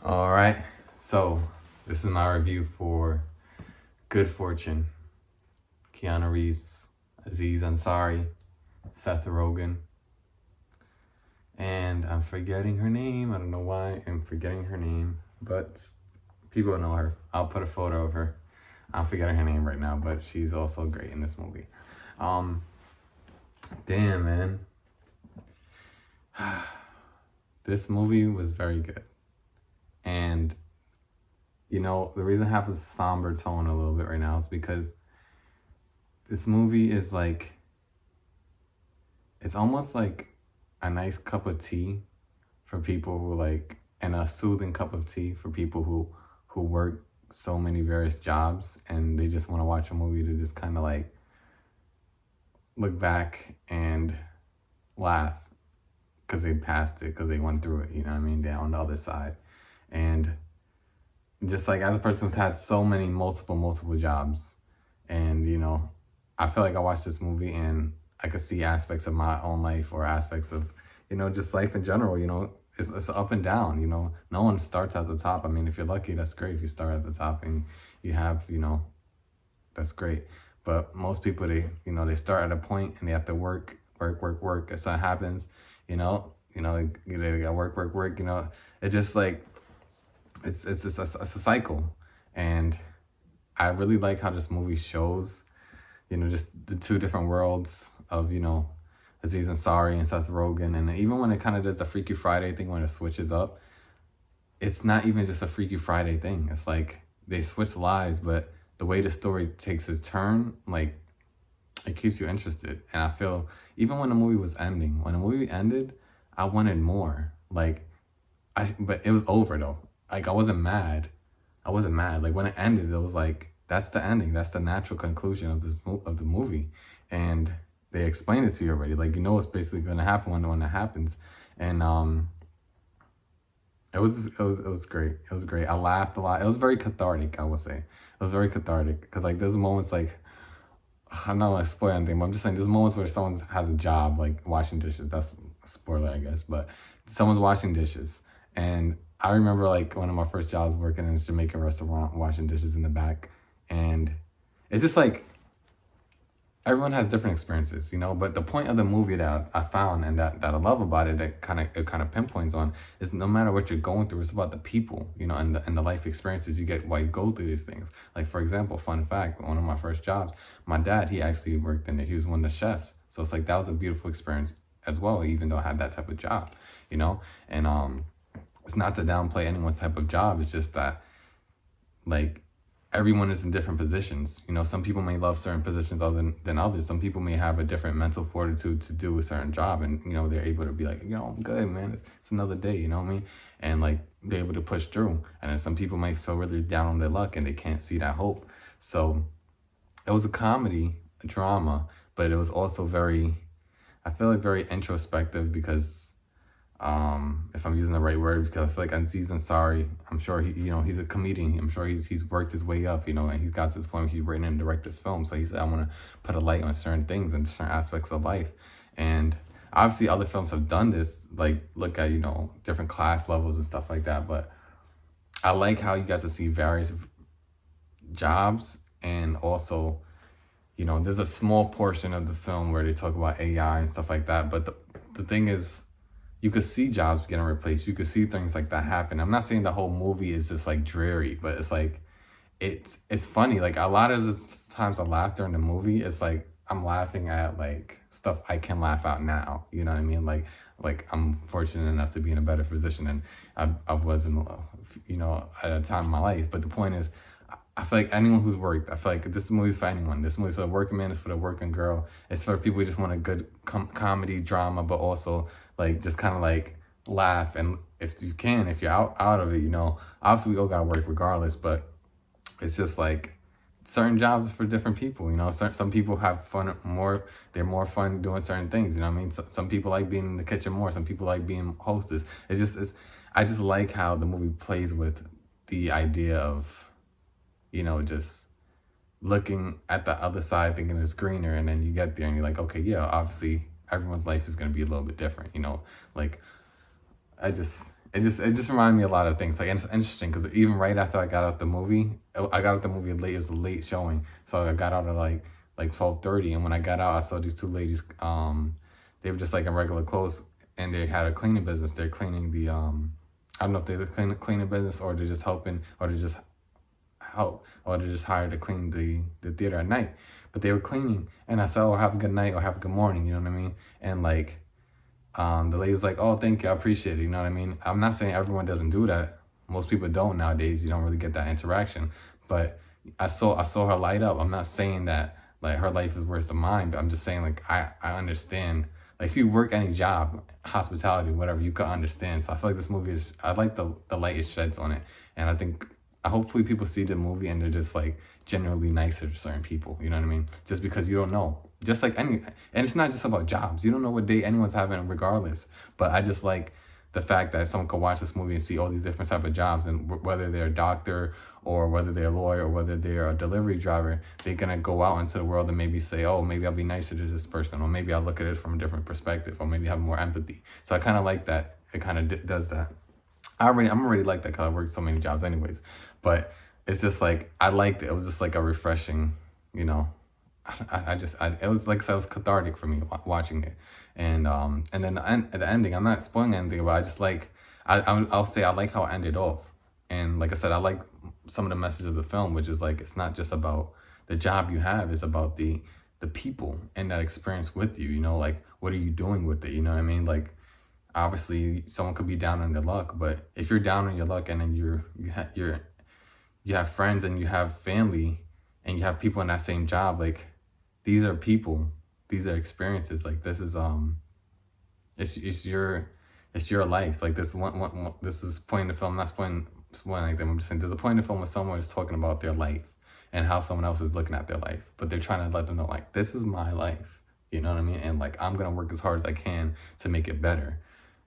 All right, so this is my review for Good Fortune. Keanu Reeves, Aziz Ansari, Seth Rogen, and I'm forgetting her name. I don't know why I'm forgetting her name, but people know her. I'll put a photo of her. I'm forgetting her name right now, but she's also great in this movie. Damn, man. This movie was very good. And, the reason I have a somber tone a little bit right now is because this movie is like, it's almost like a nice cup of tea for people who and a soothing cup of tea for people who work so many various jobs and they just want to watch a movie to just kind of look back and laugh because they passed it, because they went through it, what I mean? They're on the other side. And just as a person who's had so many multiple jobs, and I feel like I watched this movie and I could see aspects of my own life, or aspects of just life in general. It's up and down. No one starts at the top. I mean, if you're lucky, that's great. If you start at the top and you have that's great. But most people, they start at a point and they have to work. If something happens, they gotta work. It just it's just a cycle. And I really like how this movie shows, just the two different worlds of, Aziz Ansari and Seth Rogen. And even when it kind of does the Freaky Friday thing, when it switches up, it's not even just a Freaky Friday thing. It's like they switch lives, but the way the story takes its turn, it keeps you interested. And I feel, even when the movie was ending, when the movie ended, I wanted more. But it was over though. I wasn't mad. When it ended, it was that's the ending. That's the natural conclusion of the movie. And they explained it to you already. What's basically going to happen when it happens. And it was great. It was great. I laughed a lot. It was very cathartic, I would say. It was very cathartic because there's moments I'm not gonna spoil anything, but I'm just saying there's moments where someone has a job, washing dishes. That's a spoiler, I guess, but someone's washing dishes. And I remember one of my first jobs working in a Jamaican restaurant, washing dishes in the back. And it's just everyone has different experiences, but the point of the movie that I found, and that I love about it, that kind of pinpoints on, is no matter what you're going through, it's about the people, and the life experiences you get while you go through these things. For example, fun fact, one of my first jobs, my dad, he actually worked in it. He was one of the chefs. So it's that was a beautiful experience as well, even though I had that type of job, and it's not to downplay anyone's type of job. It's just that everyone is in different positions. Some people may love certain positions other than others. Some people may have a different mental fortitude to do a certain job, and they're able to be I'm good, man. It's another day, you know what I mean? And be able to push through. And then some people might feel really down on their luck and they can't see that hope. So it was a comedy, a drama, but it was also very introspective, because if I'm using the right word, because I feel Aziz Ansari, I'm sure he's a comedian. I'm sure he's worked his way up, and he's got to this point where he's written and directed this film. So he said, I want to put a light on certain things and certain aspects of life. And obviously other films have done this, look at, different class levels and stuff like that. But I like how you got to see various jobs, and also, there's a small portion of the film where they talk about AI and stuff like that. But the thing is, you could see jobs getting replaced. You could see things like that happen. I'm not saying the whole movie is just dreary, but it's funny. A lot of the times I laugh during the movie, it's I'm laughing at stuff I can laugh at now. You know what I mean? I'm fortunate enough to be in a better position than I was in, at a time in my life. But the point is, I feel anyone who's worked, I feel this movie's for anyone. This movie's for the working man, it's for the working girl. It's for people who just want a good comedy drama, but also just kind of laugh. And if you're out of it, obviously we all gotta work regardless, but it's just certain jobs are for different people. Some people have fun more, they're more fun doing certain things, what I mean? Some people like being in the kitchen more, some people like being hostess. I just like how the movie plays with the idea of, just looking at the other side, thinking it's greener, and then you get there and you're okay, yeah, obviously everyone's life is going to be a little bit different, it just reminded me a lot of things. Like, and it's interesting because even right after I got out the movie, I got out the movie late. It was a late showing, so I got out at like 12:30. And when I got out, I saw these two ladies. They were just like in regular clothes, and they had a cleaning business. They're cleaning the I don't know if they're cleaning business, or they're just helping, or they just help, or they just hired to clean the theater at night. But they were cleaning, and I said, "Oh, have a good night," or "Have a good morning." You know what I mean? And like, the lady was like, "Oh, thank you, I appreciate it." You know what I mean? I'm not saying everyone doesn't do that. Most people don't nowadays. You don't really get that interaction. But I saw her light up. I'm not saying that like her life is worse than mine, but I'm just saying like I understand. Like if you work any job, hospitality, whatever, you can understand. So I feel like this movie is. I like the light it sheds on it, and I think hopefully people see the movie and they're just like generally nicer to certain people. You know what I mean? Just because you don't know. Just like any, and it's not just about jobs. You don't know what day anyone's having, regardless. But I just like the fact that someone could watch this movie and see all these different type of jobs, and whether they're a doctor or whether they're a lawyer or whether they're a delivery driver, they're gonna go out into the world and maybe say, "Oh, maybe I'll be nicer to this person," or maybe I'll look at it from a different perspective, or maybe have more empathy. So I kind of like that. It kind of does that. I'm already like that because I worked so many jobs anyways. But it's just like I liked it. It was just like a refreshing, you know. It was like I said, it was cathartic for me watching it, and then the ending. I'm not spoiling anything, but I just like I'll say I like how it ended off, and like I said, I like some of the message of the film, which is like it's not just about the job you have; it's about the people and that experience with you. You know, like what are you doing with it? You know what I mean? Like obviously someone could be down on their luck, but if you're down on your luck and then you have friends and you have family and you have people in that same job, like these are people, these are experiences. Like this is it's your life. Like this is point in the film, not spoiling like them. I'm just saying there's a point in the film where someone is talking about their life and how someone else is looking at their life, but they're trying to let them know like this is my life. You know what I mean? And like I'm gonna work as hard as I can to make it better.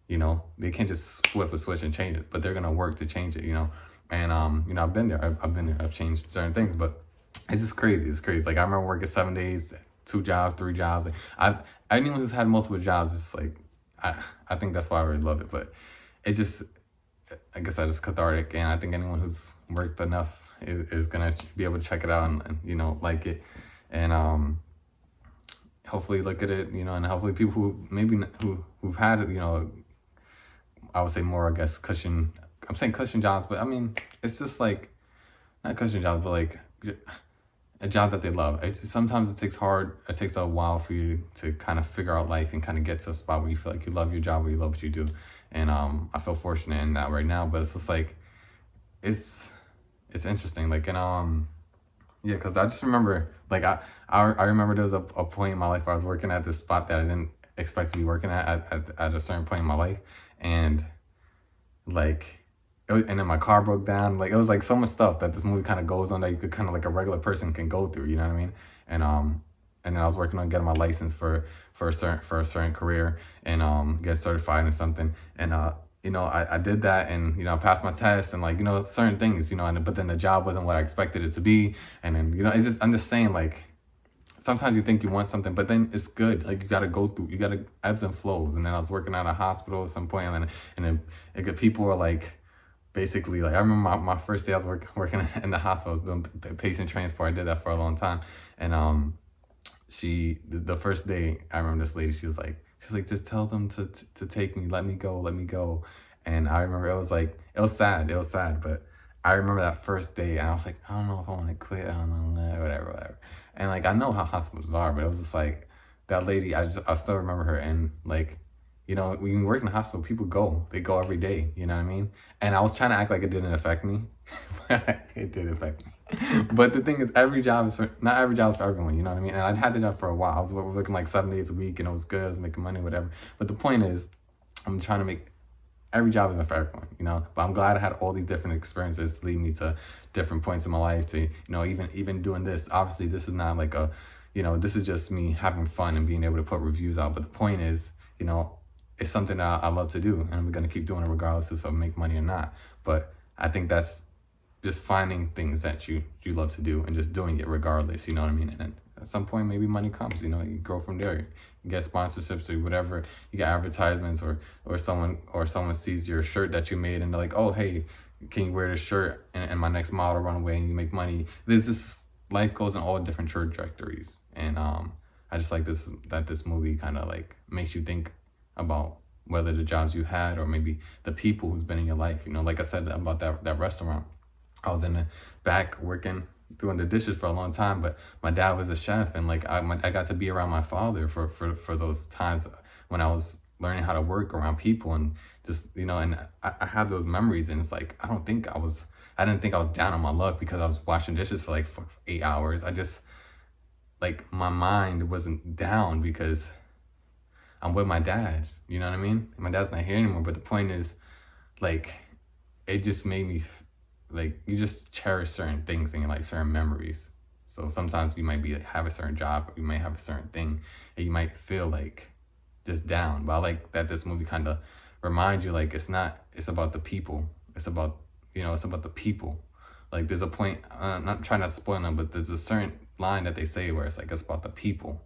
You know, they can't just flip a switch and change it, but they're gonna work to change it. You know, and you know, I've been there. I've been there. I've changed certain things, but it's just crazy. It's crazy. Like I remember working 7 days, 2 jobs, 3 jobs. Like anyone who's had multiple jobs, it's like I think that's why I really love it. But it just, I guess that is cathartic, and I think anyone who's worked enough is gonna be able to check it out and you know like it, and hopefully look at it, you know, and hopefully people who maybe who've had you know, I would say more, I guess, cushion. I'm saying cushion jobs, but I mean it's just like not cushion jobs, but like a job that they love. Sometimes it takes a while for you to kind of figure out life and kind of get to a spot where you feel like you love your job, where you love what you do. And I feel fortunate in that right now, but it's just like it's interesting. Like, and yeah, because I just remember like I remember there was a point in my life where I was working at this spot that I didn't expect to be working at a certain point in my life, and like and then my car broke down. Like it was like so much stuff that this movie kind of goes on that you could kind of like a regular person can go through. You know what I mean? And then I was working on getting my license for a certain career, and get certified in something. And you know, I did that, and you know, I passed my test, and like you know, certain things, you know, but then the job wasn't what I expected it to be. And then you know, I'm just saying like sometimes you think you want something, but then it's good. Like you got to go through, you got to ebbs and flows. And then I was working at a hospital at some point, and then people were like, basically, like I remember my first day I was working in the hospital. I was doing patient transport. I did that for a long time, and the first day I remember this lady. She was like, just tell them to take me. Let me go. And I remember it was sad, but I remember that first day, and I was like, I don't know if I want to quit. I don't know, whatever. And like I know how hospitals are, but it was just like that lady. I still remember her, and like, you know, when you work in the hospital, people they go every day. You know what I mean? And I was trying to act like it didn't affect me, but it did affect me. But the thing is, not every job is for everyone. You know what I mean? And I'd had the job for a while. I was working like 7 days a week, and it was good. I was making money, whatever. But the point is, I'm trying to make every job isn't for everyone, you know. But I'm glad I had all these different experiences to lead me to different points in my life. To, you know, even doing this. Obviously, this is not like you know, this is just me having fun and being able to put reviews out. But the point is, you know, it's something that I love to do, and I'm gonna keep doing it regardless if I make money or not. But I think that's just finding things that you love to do and just doing it regardless. You know what I mean? at some point maybe money comes. You know, you grow from there. You get sponsorships or whatever. You get advertisements, or someone sees your shirt that you made and they're like, oh hey, can you wear this shirt and my next model runway, and you make money. This life goes in all different trajectories, and I just like this movie kind of like makes you think about whether the jobs you had or maybe the people who's been in your life. You know, like I said about that restaurant, I was in the back working, doing the dishes for a long time, but my dad was a chef, and like I got to be around my father for those times when I was learning how to work around people, and just, you know, and I have those memories, and it's like I didn't think I was down on my luck because I was washing dishes for like 8 hours. I just, like, my mind wasn't down because I'm with my dad. You know what I mean? My dad's not here anymore, but the point is, like, it just made me, like, you just cherish certain things in your life, certain memories. So sometimes you might have a certain job, or you might have a certain thing, and you might feel like just down. But I like that this movie kind of reminds you, like, it's about the people. It's about, you know, it's about the people. Like, there's a point, I'm not trying not to spoil them, but there's a certain line that they say where it's like, it's about the people.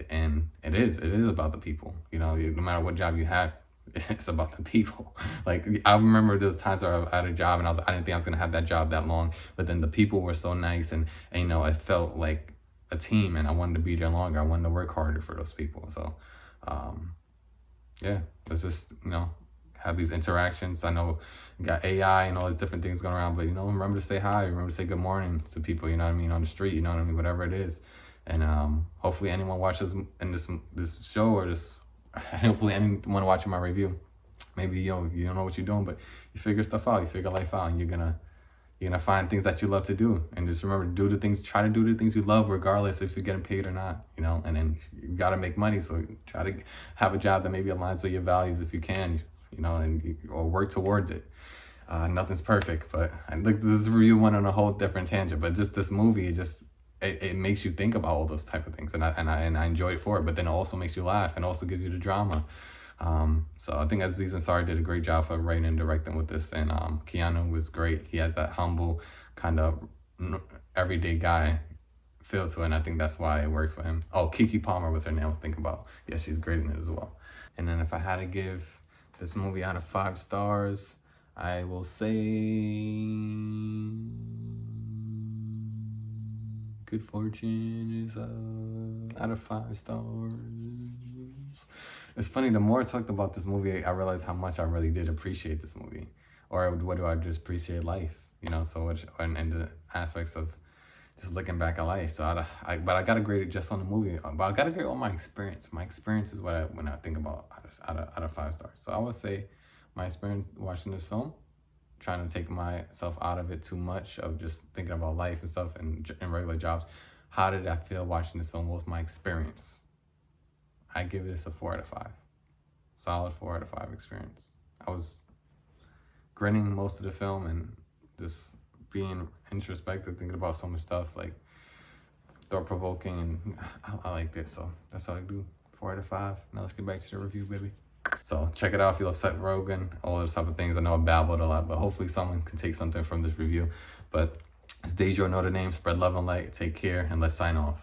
And it is about the people. You know, no matter what job you have, it's about the people. Like, I remember those times where I had a job and I didn't think I was gonna have that job that long, but then the people were so nice, and you know, it felt like a team, and I wanted to be there longer. I wanted to work harder for those people. So yeah, let's just, you know, have these interactions. I know you got AI and all these different things going around, but, you know, remember to say hi, remember to say good morning to people, you know what I mean, on the street, you know what I mean, whatever it is. And hopefully anyone watches in this show, or this, hopefully anyone watching my review, maybe, you know, you don't know what you're doing, but you figure stuff out, you figure life out, and you're gonna find things that you love to do. And just remember to try to do the things you love, regardless if you're getting paid or not, you know. And then you gotta make money, so try to have a job that maybe aligns with your values if you can, you know, or work towards it. Nothing's perfect, but I think this review went on a whole different tangent. But just this movie, it makes you think about all those type of things, and I enjoy it for it. But then it also makes you laugh, and also gives you the drama. So I think Aziz Ansari did a great job for writing and directing with this, and Keanu was great. He has that humble kind of everyday guy feel to it, and I think that's why it works for him. Oh, Keke Palmer was her name I was thinking about. Yeah, she's great in it as well. And then if I had to give this movie out of 5 stars, I will say Good Fortune is out of 5 stars. It's funny, the more I talked about this movie, I realized how much I really did appreciate this movie. Or what do I just appreciate life, you know, so much, and the aspects of just looking back at life. So but I got to grade it just on the movie, but I got to grade on my experience. My experience is when I think about out of 5 stars. So I would say my experience watching this film, trying to take myself out of it too much of just thinking about life and stuff and regular jobs. How did I feel watching this film? What was my experience? I give this a 4 out of 5. Solid 4 out of 5 experience. I was grinning most of the film and just being introspective, thinking about so much stuff, like thought-provoking, and I liked it. So that's all I do. 4 out of 5. Now let's get back to the review, baby. So check it out if you love Seth Rogen, all those type of things. I know I babbled a lot, but hopefully someone can take something from this review. But it's Dejo, know the name, spread love and light, take care, and let's sign off.